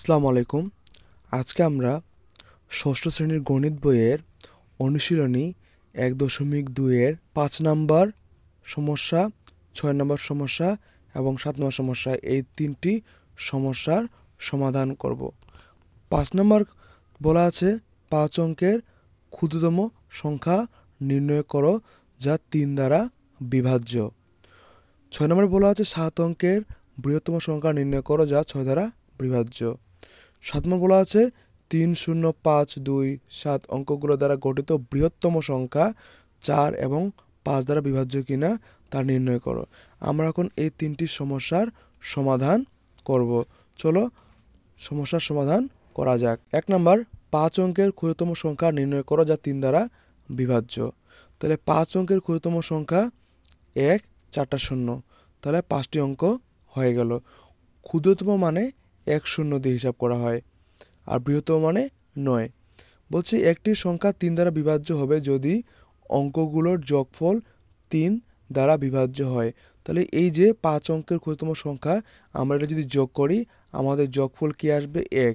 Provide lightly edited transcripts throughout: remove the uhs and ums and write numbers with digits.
আসসালামু আলাইকুম। আজকে আমরা ষষ্ঠ শ্রেণীর গণিত বইয়ের অনুশীলনী 1.2 এর 5 নম্বর সমস্যা, 6 নম্বর সমস্যা এবং 7 নম্বর সমস্যা, এই তিনটি সমস্যার সমাধান করব। 5 নম্বর বলা আছে 5 অঙ্কের ক্ষুদ্রতম সংখ্যা নির্ণয় করো যা 3 দ্বারা বিভাজ্য। 6 নম্বরে বলা আছে 7 অঙ্কের বৃহত্তম সংখ্যা নির্ণয় করো যা 6 দ্বারা বিভাজ্য। 7 নম্বর বলা আছে 3, 0, 5, 2, 7 অঙ্কগুলো দ্বারা গঠিত বৃহত্তম সংখ্যা 4 এবং 5 দ্বারা বিভাজ্য কিনা তা নির্ণয় করো। আমরা এখন এই তিনটি সমস্যার সমাধান করব। চলো সমস্যার সমাধান করা যাক। 1 নম্বর 5 অঙ্কের ক্ষুদ্রতম সংখ্যা নির্ণয় করো যা 3 দ্বারা বিভাজ্য। তাহলে 5 অঙ্কের ক্ষুদ্রতম সংখ্যা 1, 4টা শূন্য, তাহলে 5টি অঙ্ক হয়ে গেল। ক্ষুদ্রতম মানে 1 শূন্য দিয়ে হিসাব করা হয়, আর বৃহত্তম মানে 9। বলছি একটি সংখ্যা 3 দ্বারা বিভাজ্য হবে যদি অঙ্কগুলোর যোগফল 3 দ্বারা বিভাজ্য হয়। তাহলে এই যে 5 অঙ্কের ক্ষুদ্রতম সংখ্যা, আমরা এটা যদি যোগ করি আমাদের যোগফল কি আসবে? 1।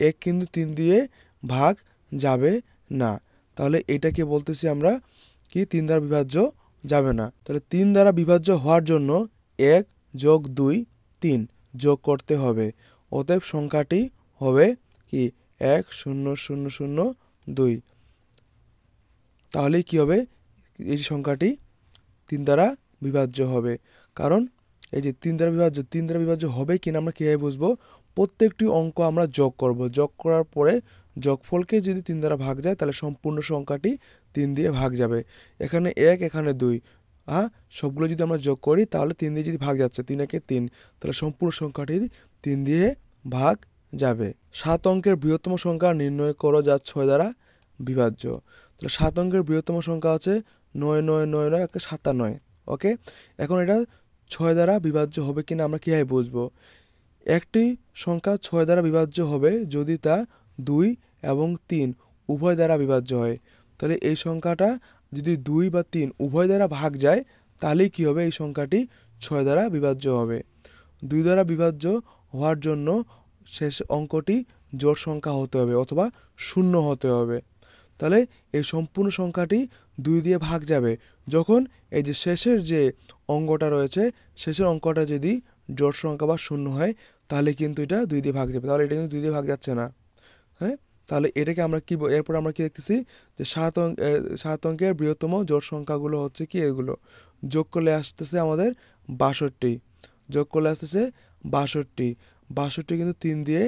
1 কিন্তু 3 দিয়ে ভাগ যাবে না, তাহলে এটাকে বলতেছি আমরা কি 3 দ্বারা বিভাজ্য যাবে না। তাহলে 3 দ্বারা বিভাজ্য হওয়ার জন্য 1 যোগ 2 3 যোগ করতে হবে। অতএব সংখ্যাটি হবে কি 1 0 0 0 2। তাহলে কি হবে? এই সংখ্যাটি 3 দ্বারা বিভাজ্য হবে। কারণ এই যে 3 দ্বারা বিভাজ্য হবে কিনা আমরা কীভাবে বুঝবো? প্রত্যেকটি অঙ্ক আমরা যোগ করব। যোগ করার পরে যোগফলকে যদি 3 দ্বারা ভাগ যায় তাহলে সম্পূর্ণ সংখ্যাটি 3 দিয়ে ভাগ যাবে। এখানে 1, এখানে 2, সবগুলো যদি আমরা যোগ করি তাহলে 3 দিয়ে যদি ভাগ যাচ্ছে, 3 একে 3, তাহলে সম্পূর্ণ সংখ্যাটি 3 দিয়ে ভাগ যাবে। 7 অঙ্কের বৃহত্তম সংখ্যা নির্ণয় করো যা 6 দ্বারা বিভাজ্য। তাহলে 7 অঙ্কের বৃহত্তম সংখ্যা আছে 9 9 9 9 একটা 97। ওকে, এখন এটা 6 দ্বারা বিভাজ্য হবে কিনা আমরা কীভাবে বুঝবো? একটি সংখ্যা 6 দ্বারা বিভাজ্য হবে যদি তা 2 এবং 3 উভয় দ্বারা বিভাজ্য হয়। তাহলে এই সংখ্যাটা যদি 2 বা 3 উভয় দ্বারা ভাগ যায় তাহলেই কী হবে? এই সংখ্যাটি 6 দ্বারা বিভাজ্য হবে। 2 দ্বারা বিভাজ্য হওয়ার জন্য শেষ অঙ্কটি জোড় সংখ্যা হতে হবে অথবা শূন্য হতে হবে। তাহলে এই সম্পূর্ণ সংখ্যাটি 2 দিয়ে ভাগ যাবে যখন এই যে শেষের যে অঙ্কটা রয়েছে, শেষের অঙ্কটা যদি জোড় সংখ্যা বা শূন্য হয় তাহলে কিন্তু এটা 2 দিয়ে ভাগ যাবে। তাহলে এটা কিন্তু 2 দিয়ে ভাগ যাচ্ছে না। হ্যাঁ, তাহলে এটাকে আমরা কি, এরপর আমরা কি দেখতেছি যে 7 অঙ্কের বৃহত্তম জোড় সংখ্যাগুলো হচ্ছে কি এগুলো। যোগ করলে আসতেছে আমাদের 62। যোগ করলে আসতেছে 62। 62 কিন্তু 3 দিয়ে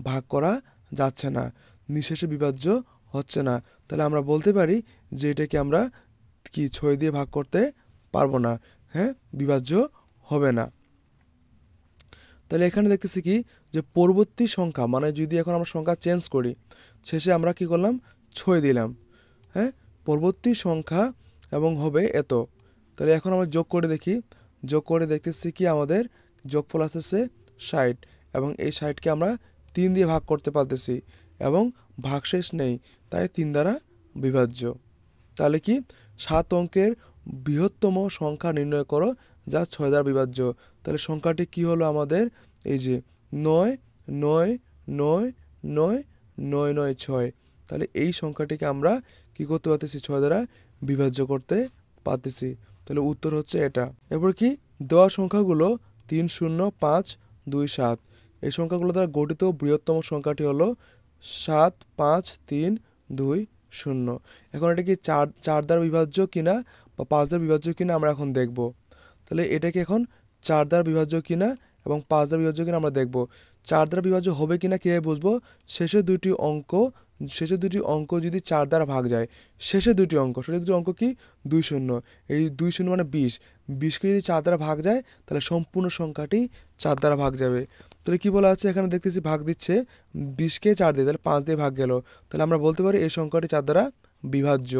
ভাগ করা যাচ্ছে না, নিঃশেষে বিভাজ্য হচ্ছে না। তাহলে আমরা বলতে পারি যে এটাকে আমরা কি 6 দিয়ে ভাগ করতে পারবো না, বিভাজ্য হবে না। তাহলে এখানে দেখতেছি কি যে পরবর্তী সংখ্যা মানে যদি এখন আমরা সংখ্যা চেঞ্জ করি, শেষে আমরা কি করলাম? 6 দিলাম। পরবর্তী সংখ্যা এবং হবে এত। তাহলে এখন আমরা যোগ করে দেখি, যোগ করে দেখতেছি কি আমাদের যোগফল আসতেছে 60 এবং এই 60কে আমরা 3 দিয়ে ভাগ করতে পারতেছি এবং ভাগশেষ নেই, তাই 3 দ্বারা বিভাজ্য। তাহলে কি 7 অঙ্কের বৃহত্তম সংখ্যা নির্ণয় করো যা 6 দ্বারা বিভাজ্য। তাহলে সংখ্যাটি কি হলো আমাদের? এই যে 9 9 9 9 9 9 6। তাহলে এই সংখ্যাটিকে আমরা কি করতে পারতেছি? 6 দ্বারা বিভাজ্য করতে পারতেছি। তাহলে উত্তর হচ্ছে এটা। এরপর কি দেওয়া সংখ্যাগুলো 3 0 5 2 7, এই সংখ্যাগুলো দ্বারা গঠিত বৃহত্তম সংখ্যাটি হলো 7 5 3 2 0। এখন এটা কি 4 দ্বারা বিভাজ্য কিনা বা 5 দ্বারা বিভাজ্য কিনা আমরা এখন দেখব। তাহলে এটাকে এখন 4 দ্বারা বিভাজ্য কিনা এবং 5 দ্বারা বিভাজ্য কিনা আমরা দেখব। 4 দ্বারা বিভাজ্য হবে কিনা কীভাবে বুঝবো? শেষের দুটি অঙ্ক যদি 4 দ্বারা ভাগ যায়, শেষের দুটি অঙ্ক কি 2 0, এই 2 0 মানে 20, 20কে যদি 4 দ্বারা ভাগ যায় তাহলে সম্পূর্ণ সংখ্যাটি 4 দ্বারা ভাগ যাবে। তাহলে কি বলা আছে? এখানে দেখতেছি ভাগ দিচ্ছে 20কে 4 দিয়ে, তাহলে 5 দিয়ে ভাগ গেল। তাহলে আমরা বলতে পারি এই সংখ্যাটি 4 দ্বারা বিভাজ্য।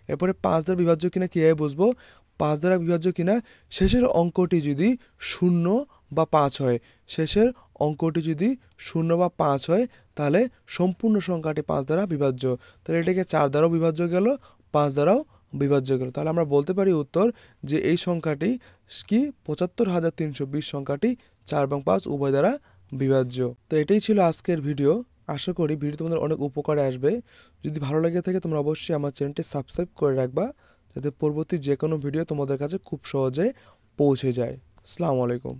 এরপরে 5 দ্বারা বিভাজ্য কিনা কীভাবে বুঝবো? 5 দ্বারা বিভাজ্য কিনা শেষের অঙ্কটি যদি 0 বা 5 হয়, শেষের অঙ্কটি যদি 0 বা 5 হয় তাহলে সম্পূর্ণ সংখ্যাটি 5 দ্বারা বিভাজ্য। তাহলে এটাকে 4 দ্বারাও বিভাজ্য গেল, 5 দ্বারাও বিভাজ্য গেল। তাহলে আমরা বলতে পারি উত্তর যে এই সংখ্যাটি কি 75,320 সংখ্যাটি 4 এবং 5 উভয় দ্বারা বিভাজ্য। তো এটাই ছিল আজকের ভিডিও। আশা করি ভিডিও তোমাদের অনেক উপকারে আসবে। যদি ভালো লেগে থাকে তোমরা অবশ্যই আমার চ্যানেলটি সাবস্ক্রাইব করে রাখবা, যাতে পরবর্তী যে কোনো ভিডিও তোমাদের কাছে খুব সহজে পৌঁছে যায়। আসসালামু আলাইকুম।